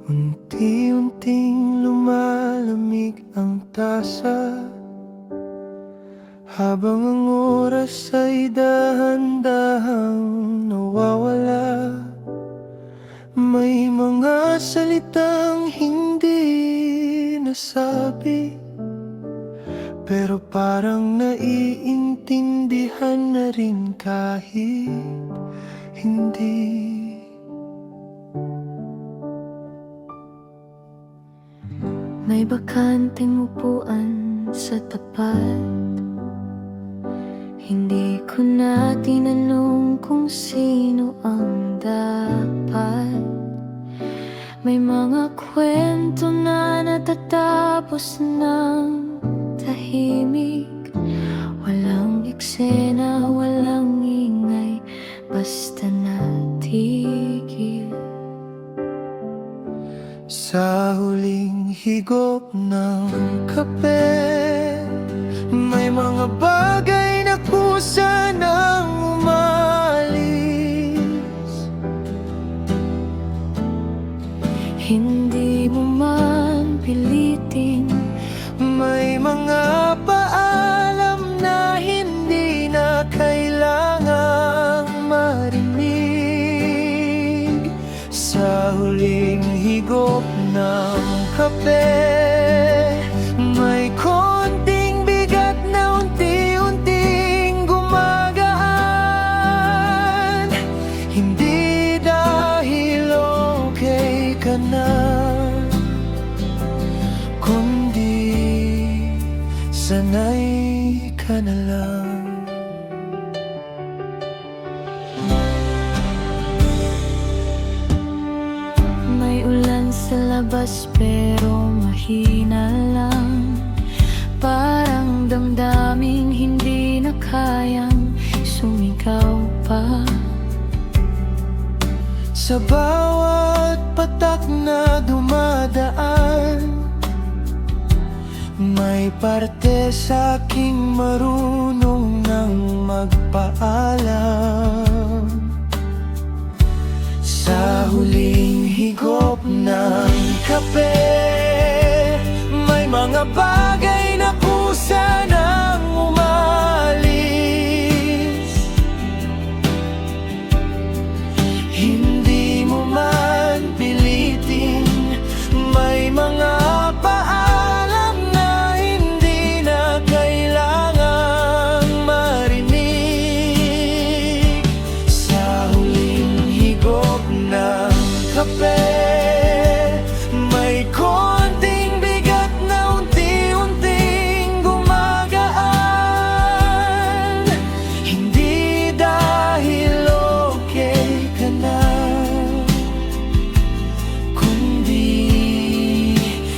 Unti-unting lumalamig ang tasa, habang ang oras ay dahan-dahang nawawala. May mga salitang hindi nasabi, pero parang naiintindihan na rin kahit hindi. May bakanteng upuan sa tapat. Hindi ko na tinanong kung sino ang dapat. May mga kwento na natatapos ng tahimik. Walang eksena, walang ingay, basta natigil. Sa huling higop ng kape, may mga bagay na kusa nang umalis. Hindi mo man pilitin, May mga paalam na hindi na kailangang marinig. Sa huling higop ng kape, may konting bigat na unti-unting gumagaan. Hindi dahil okay ka na, kundi sanay ka na lang. may ulan sa labas pero mahina lang. Parang damdaming hindi na kayang sumigaw pa. Sa bawat patak na dumadaan, may parte sa'king marunong nang magpaalam. Sa huling higop ng kape, may mga bagay na kusa nang umalis. Hindi mo man pilitin, may mga paalam na hindi na kailangang marinig. Sa huling higop ng kape, may konting bigat na unti-unting gumagaan. Hindi dahil okay ka na, kundi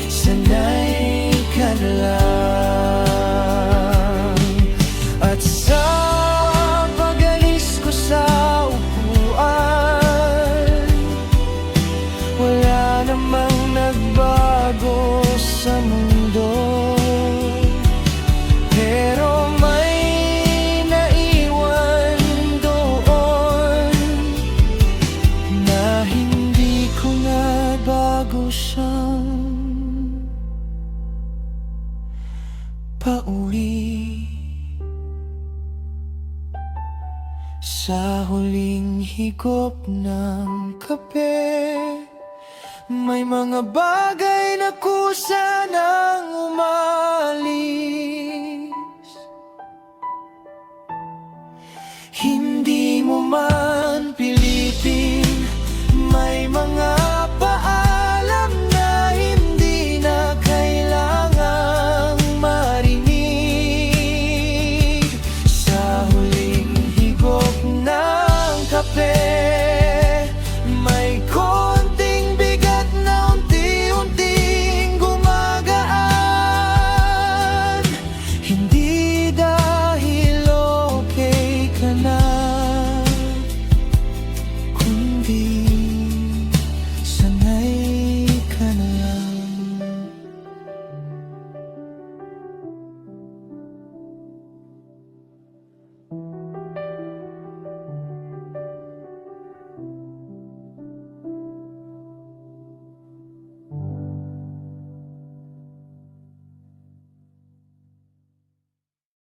sanay ka na lang. At sa pag-alis ko sa upuan, wala namang nagbago sa mundo, pero may naiwan doon na hindi ko na bago siyang pauwi. Sa huling higop ng kape, may mga bagay na kusa nang umalis. Hindi mo man